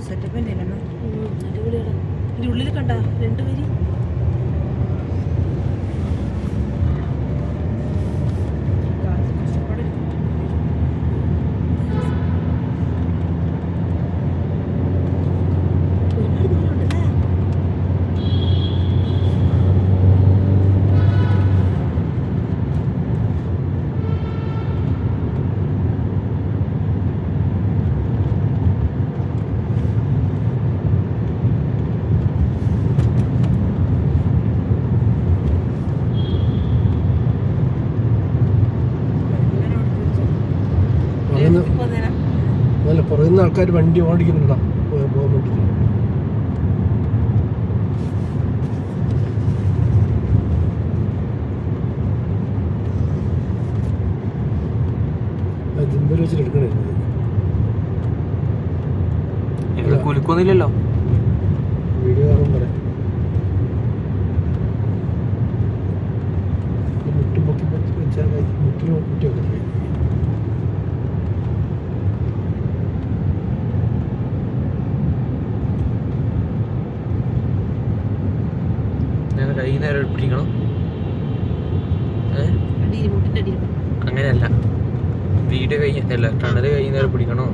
Setup തന്നെയല്ലോ അടിപൊളിയാണ്. ഇതിൻ്റെ ഉള്ളിൽ കണ്ട രണ്ടുപേര് അതല്ല പുറകുന്ന ആൾക്കാർ വണ്ടി ഓടിക്കുന്നുണ്ടോ പോകാൻ വേണ്ടിയിട്ട്. ജിമ്പൽ വെച്ചിട്ട് എടുക്കണേ കുലുക്കൊന്നുമില്ലല്ലോ. വീഡിയോ കാണാൻ പറയാം. മുട്ടി പൊക്കി വെച്ചാൽ മുട്ടി വെക്കണ്ടേ. കൈ നേരെ പിടിക്കണം. അങ്ങനെയല്ല, വീഡിയോ കൈ അല്ല ടണല് കൈ നേരെ പിടിക്കണോ?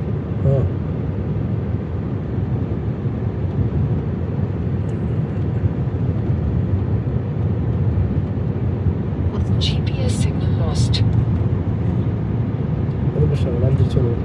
അത് പ്രശ്നമാണ്. ഞാൻ തിരിച്ചു പോകും.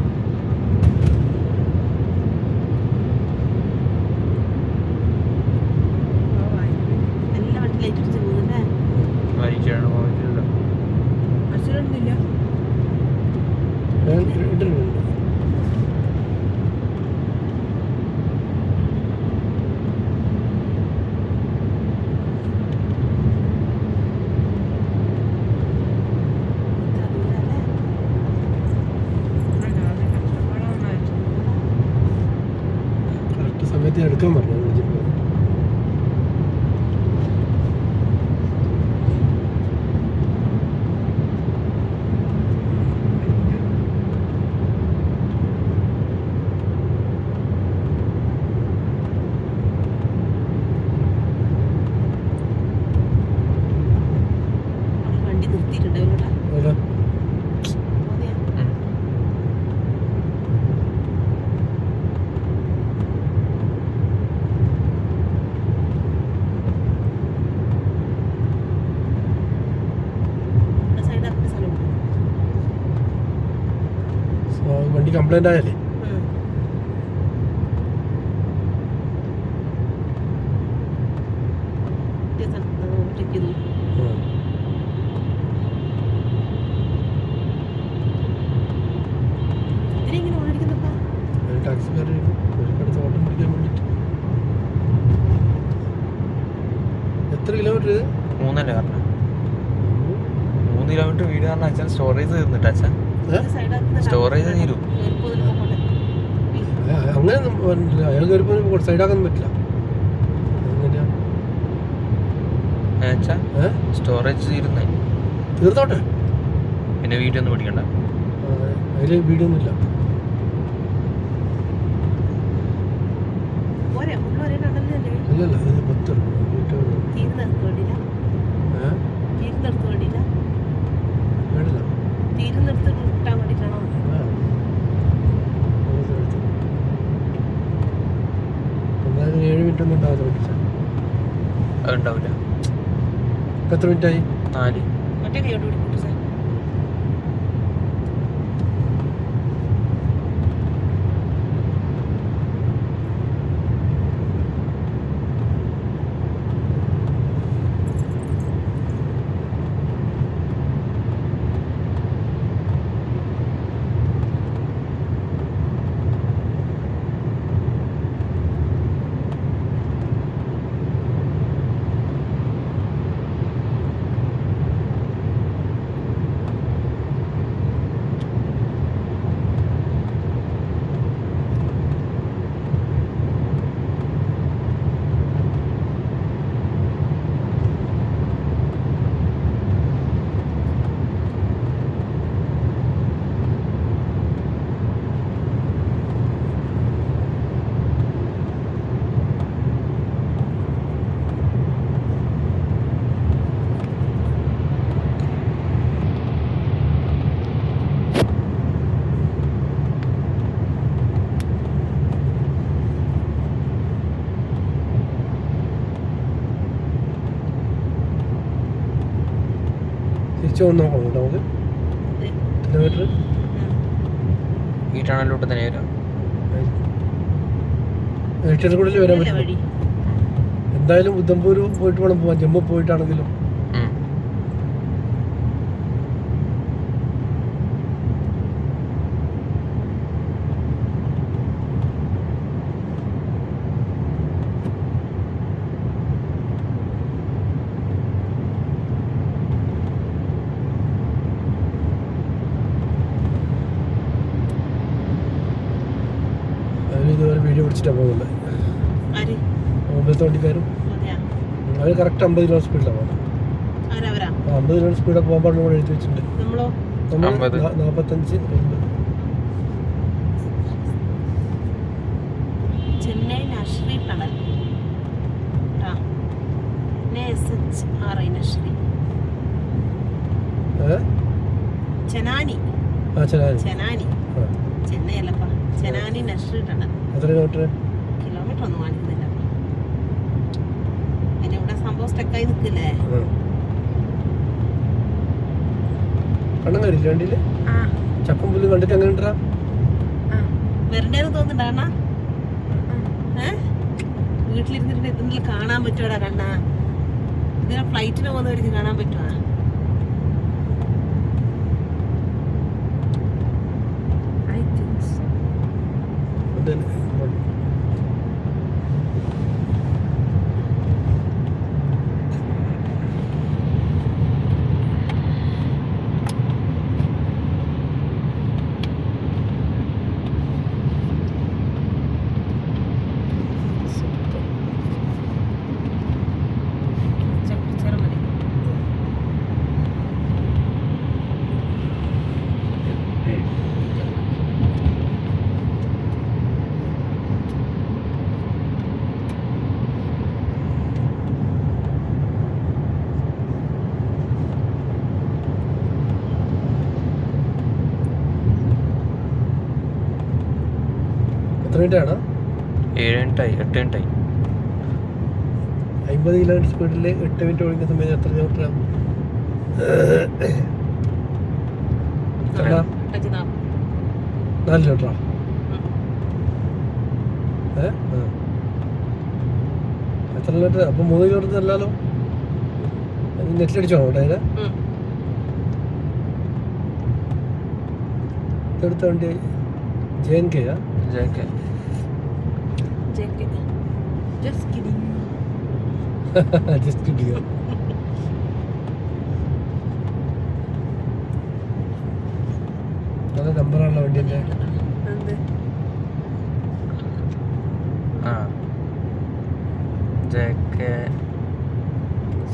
കറക്റ്റ് സമയത്ത് എടുക്കാൻ പറഞ്ഞു. വണ്ടി കംപ്ലൈന്റ് ആയല്ലേ? ടാക്സിക്കാർ അടുത്ത ഓട്ടം പിടിക്കാൻ വേണ്ടിട്ട്. എത്ര കിലോമീറ്റർ ഇത്? 3 കാരണം 3 കിലോമീറ്റർ വീട് കാരണം അച്ഛൻ സ്റ്റോറേജ് തീർന്നിട്ട് അച്ഛൻ സ്റ്റോറേജ് തീരും. അങ്ങനെ അയാൾ കയറിപ്പോ സൈഡാക്കാൻ പറ്റില്ല. സ്റ്റോറേജ് തീരുന്നേ തീർത്തോട്ടെ, പിന്നെ വീഡിയോ ഒന്നും പിടിക്കണ്ട. അതിൽ വീഡിയോ ഒന്നും ഇല്ല. ഇല്ലല്ല, ഇത് 10 എന്തായാലും 7 മിനിറ്റ് ഒന്നും ഉണ്ടാവില്ല. അതുണ്ടാവില്ല. എത്ര മിനിറ്റായി? 4. തിരിച്ചു വന്ന് നോക്കണം കേട്ടോ നമുക്ക് കിലോമീറ്റർ ഈ ടണലിലോട്ട് തന്നെ വരാം. ഏഷ്യാനെക്കൂടിൽ വരാൻ പറ്റും. വഴി എന്തായാലും ഉദ്ധംപൂർ പോയിട്ട് വേണം പോവാൻ, ജമ്മു പോയിട്ടാണെങ്കിലും. ഇതുപോലെ വീഡിയോ പിടിച്ചിട്ടാണ് പോകുന്നത് ആര് മുമ്പത്തെ വണ്ടിക്കാരും. അതെയാ അവർ കറക്റ്റ് 50 കിലോമീറ്റർ സ്പീഡിലാണ് പോകുന്നത്. ആരവരാ 50 കിലോമീറ്റർ സ്പീഡിൽ പോകാൻ പാടുള്ള എഴുതി വെച്ചിട്ടുണ്ട്. നമ്മളോ നമ്മൾ 50. 45 ചെന്നൈ നശ്രീ ടണൽ SHRI നശ്രീ ചെനാനി ആ ചെന്നായി. ചെനാനി ചെന്നൈ അല്ലപ്പാ ചെനാനി നശ്രീ ടണൽ. എത്ര കിലോമീറ്റർ? കിലോമീറ്റർ ഒന്നും കാണിക്കുന്നില്ല. അതിന്റെ ഇവിടെ സംഭവം സ്റ്റക്കായി നിൽക്കില്ലേ? കണ്ണം കയറിയില്ല വണ്ടിയില്. ചക്കും പുല്ലും കണ്ടിട്ട് എങ്ങനെ ഉണ്ടാ വരണ്ടേന്ന് തോന്നുന്നുണ്ടാ? വീട്ടിലിരുന്നിട്ട് എന്തെങ്കിലും കാണാൻ പറ്റുവാടാ കണ്ണാ? ഇതിനെ ഫ്ലൈറ്റിന് പോകുന്നവർക്ക് കാണാൻ പറ്റുവാ? എത്ര മിനിറ്റാണ്? 7 മിനിറ്റായി 8 മിനിറ്റായി. 50 കിലോമീറ്റർ സ്പീഡിൽ 8 മിനിറ്റ് ഓടിക്കുന്ന സമയത്ത് എത്ര കിലോമീറ്റർ ആകും? 4 കിലോമീറ്ററാ? എത്ര കിലോമീറ്റർ? അപ്പം 3 കിലോമീറ്റർ അല്ലല്ലോ. നെറ്റിലടിച്ചോ കേട്ടോ അതിന്? ഇതെടുത്ത വണ്ടി JNK JK. ജസ്റ്റ് കിട്ടിയോ? നല്ല നമ്പറാണല്ലോ വണ്ടിൻ്റെ. JK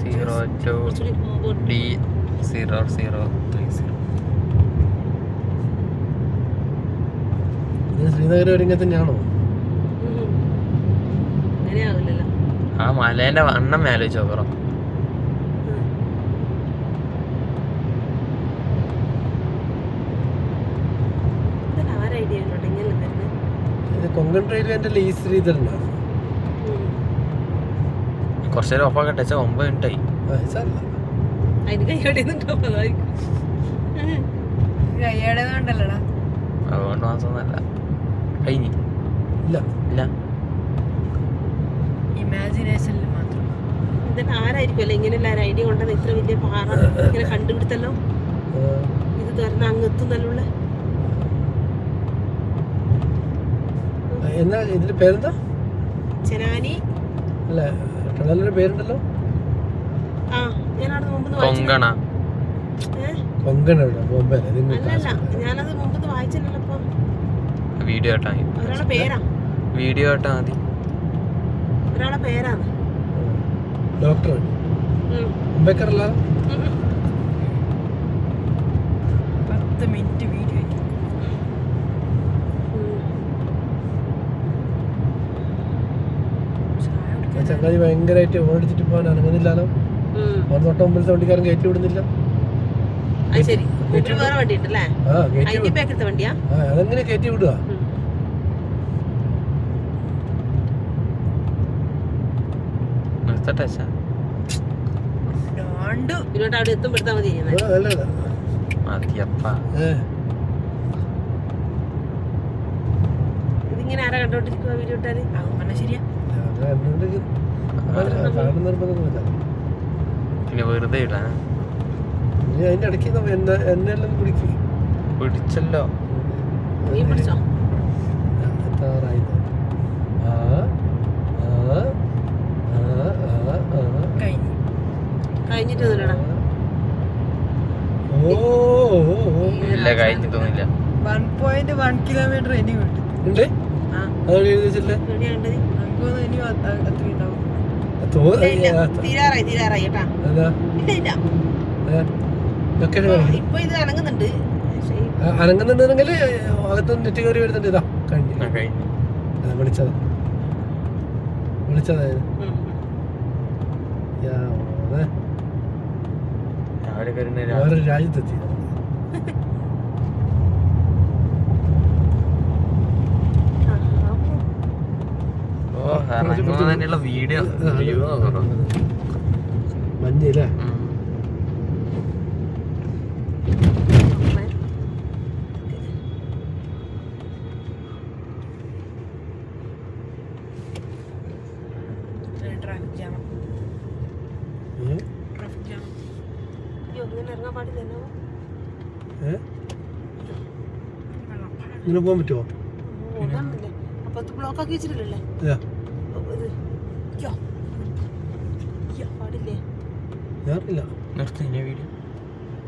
02D0030. ഇത് ശ്രീനഗർ വരെ ഇങ്ങനെ തന്നെയാണോ? ആ മലേന്റെ വണ്ണം മേലെ ചോക്കറോ. ഇത് കൊങ്കൺ റെയിൽവേന്റെ ലീസ് ശ്രീധരനാണ്. കുറച്ചേരം ഒപ്പാക്കട്ടെ 9 മിനിറ്റായി. അതുകൊണ്ട് മാത്രമൊന്നല്ല കഴിഞ്ഞു ഇല്ല ഇല്ല. ഇമാജിനേഷനിൽ മാത്രം. ഇതൊക്കെ ആരായിരിക്കുമല്ലോ ഇങ്ങനെയുള്ള ഒരു ഐഡിയ കൊണ്ടത്? ഇത്ര വലിയ പാറ ഇങ്ങനെ കണ്ടുപിടുത്തല്ലോ. ഇത് തുറന്ന് അങ്ങ് എത്തുന്നല്ല. എന്നാ ഇതിന്റെ പേരെന്താ? ചെനാനി അല്ല ടണലിന്റെ പേരുണ്ടല്ലോ. ആ ഞാനത് മുമ്പ് കൊങ്കണ. കൊങ്കണ ബോംബെ. അല്ലല്ല ഞാനത് മുമ്പ് വായിച്ചല്ലോ. വീഡിയോ കേട്ടാ മതി. ഒരാളെ പേരാ? വീഡിയോ കേട്ടാ മതി. ഒരാളെ പേരാണ് ഡോക്ടർ ബേക്കറല്ല. 10 minute video. ചങ്ങാതി ഭയങ്കരമായിട്ട് ഓടിച്ചിട്ട് പോകാൻ അനങ്ങുന്നില്ലല്ലോ. അവൻ തൊട്ട മുമ്പിലത്തെ വണ്ടിക്കാരൻ കയറ്റി വിടുന്നില്ല. വേറെ വണ്ടി ഉണ്ടല്ലേ? വണ്ടിയാ? അതെങ്ങനെ കയറ്റി വിടുക? ഇങ്ങോട്ട് അവിടെ എത്തുമ്പോഴത്താ മതി ചെയ്യുന്നത്. അല്ല മതിയപ്പ. ഇതിങ്ങനെ ആരാ കണ്ടോണ്ടിരിക്കുക വീഡിയോ ഇട്ടാല്? ശരിയാ. നിർബന്ധമൊന്നുമില്ല. പിന്നെ വെറുതെ ഇടാൻ അതിന്റെ ഇടയ്ക്ക് എന്നെല്ലാം കുടിക്കും. പിടിച്ചല്ലോ. മീൻ പിടിച്ചോ? കഴിഞ്ഞിട്ടൊന്നുമില്ലടാ. ഇല്ല കഴിഞ്ഞിട്ടൊന്നുമില്ല. 1.1 കിലോമീറ്റർ ഇനി വിട്ടു. ഉണ്ട് അതോടെ എഴുതിച്ചില്ലേ? തീരാറായി കേട്ടാ. ഇല്ല ഇപ്പൊ ഇത് അനങ്ങുന്നുണ്ട്. അനങ്ങുന്നുണ്ടെങ്കിൽ അകത്ത് നെറ്റ് കയറി വരുന്നുണ്ട്. ഇതാ കഴിഞ്ഞു വിളിച്ചതാ വേറൊരു രാജ്യത്തെത്തി. തന്നെയുള്ള വീഡിയോ മഞ്ഞില്ലേ? ഇങ്ങനെ പോകാൻ പറ്റുമോ? ബ്ലോക്ക് ആക്കി വെച്ചിട്ടില്ലല്ലേ? പാടില്ലേ? ഞാറില്ല നിർത്തി വീഡിയോ.